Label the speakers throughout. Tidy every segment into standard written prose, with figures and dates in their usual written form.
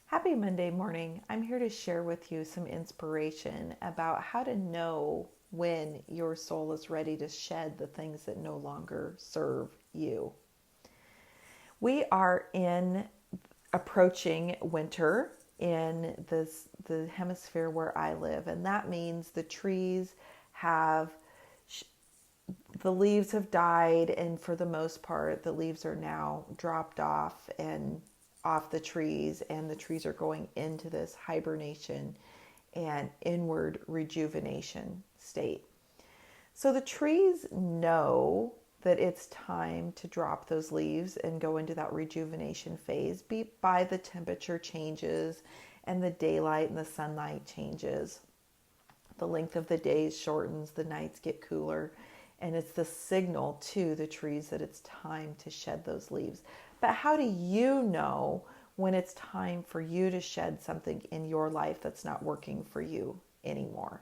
Speaker 1: Happy Monday morning. I'm here to share with you some inspiration about how to know when your soul is ready to shed the things that no longer serve you. We are approaching winter in the hemisphere where I live, and that means the trees have the leaves have died, and for the most part the leaves are now dropped off and off the trees, and the trees are going into this hibernation and inward rejuvenation state. So the trees know that it's time to drop those leaves and go into that rejuvenation phase by the temperature changes and the daylight and the sunlight changes. The length of the days shortens, the nights get cooler, and it's the signal to the trees that it's time to shed those leaves. But how do you know when it's time for you to shed something in your life that's not working for you anymore?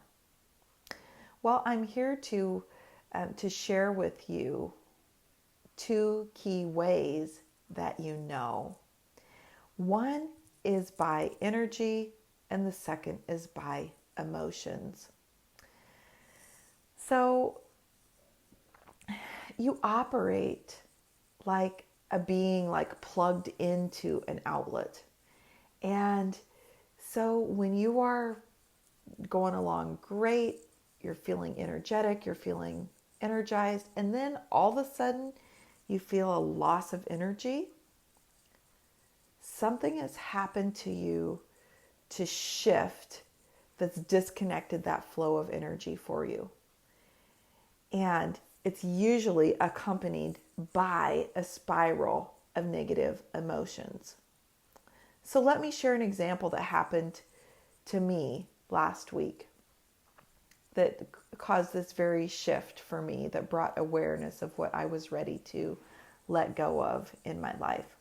Speaker 1: Well, I'm here to share with you two key ways that you know. One is by energy, and the second is by emotions. So you operate like a being like plugged into an outlet. And so when you are going along great, you're feeling energetic, you're feeling energized, and then all of a sudden you feel a loss of energy, something has happened to you to shift that's disconnected that flow of energy for you. And it's usually accompanied by a spiral of negative emotions. So let me share an example that happened to me last week that caused this very shift for me, that brought awareness of what I was ready to let go of in my life.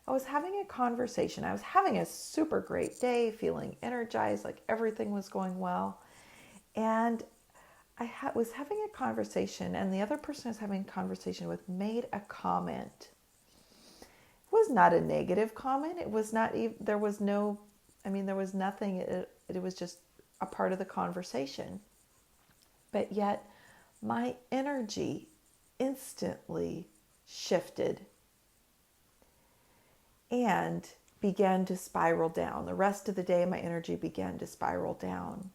Speaker 1: I was having a conversation. I was having a super great day, feeling energized, like everything was going well. And was having a conversation, and the other person I was having a conversation with made a comment. It was not a negative comment. It was not even, there was nothing. It was just a part of the conversation. But yet my energy instantly shifted and began to spiral down. The rest of the day, my energy began to spiral down.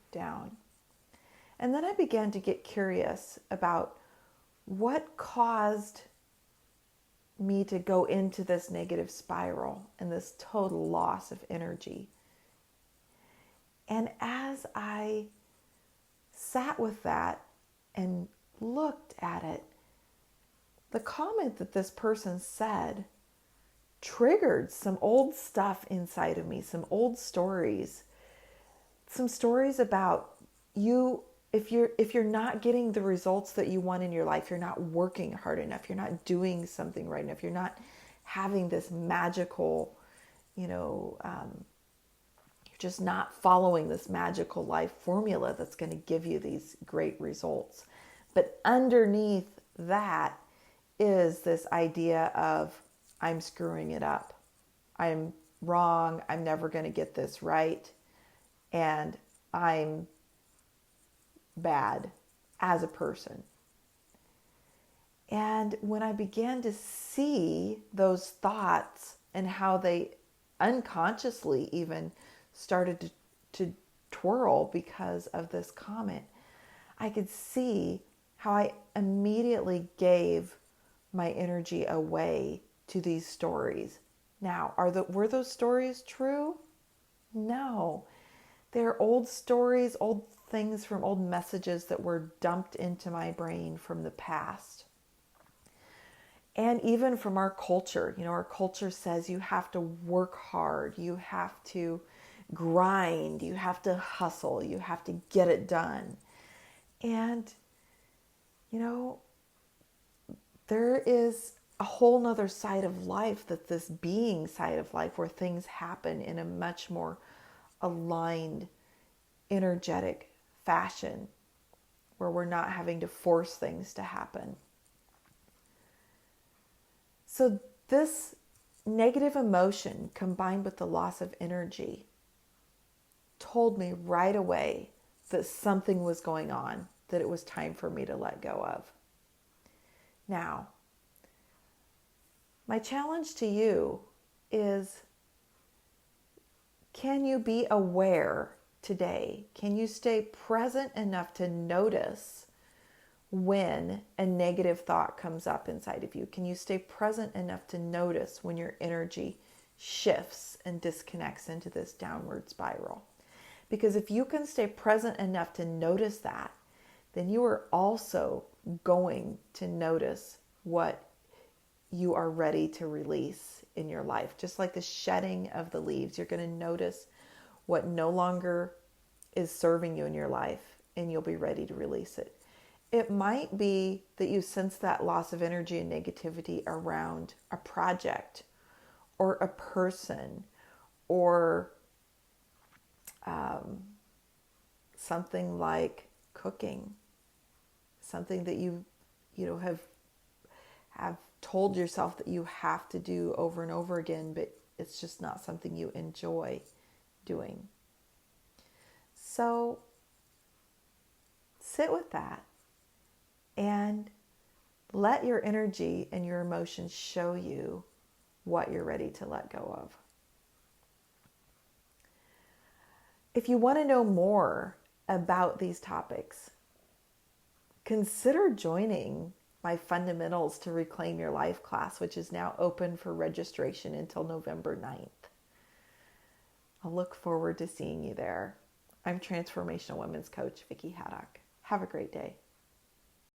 Speaker 1: And then I began to get curious about what caused me to go into this negative spiral and this total loss of energy. And as I sat with that and looked at it, the comment that this person said triggered some old stuff inside of me, some old stories, some stories about you. If you're not getting the results that you want in your life, you're not working hard enough, you're not doing something right enough, you're not having this magical, you're just not following this magical life formula that's going to give you these great results. But underneath that is this idea of, I'm screwing it up, I'm wrong, I'm never going to get this right, and I'm bad as a person. And when I began to see those thoughts and how they unconsciously even started to twirl because of this comment, I could see how I immediately gave my energy away to these stories. Now, were those stories true? No. They're old stories, old things from old messages that were dumped into my brain from the past. And even from our culture. Our culture says you have to work hard, you have to grind, you have to hustle, you have to get it done. And, there is a whole nother side of life, that this being side of life, where things happen in a much more aligned, energetic fashion, where we're not having to force things to happen. So this negative emotion combined with the loss of energy told me right away that something was going on, that it was time for me to let go of. Now, my challenge to you is, can you be aware today? Can you stay present enough to notice when a negative thought comes up inside of you? Can you stay present enough to notice when your energy shifts and disconnects into this downward spiral? Because if you can stay present enough to notice that, then you are also going to notice what you are ready to release in your life. Just like the shedding of the leaves, you're going to notice what no longer is serving you in your life, and you'll be ready to release it. It might be that you sense that loss of energy and negativity around a project or a person or something like cooking, something that you have told yourself that you have to do over and over again, but it's just not something you enjoy doing. So sit with that and let your energy and your emotions show you what you're ready to let go of. If you want to know more about these topics, consider joining my Fundamentals to Reclaim Your Life class, which is now open for registration until November 9th. I'll look forward to seeing you there. I'm Transformational Women's Coach Vicki Haddock. Have a great day.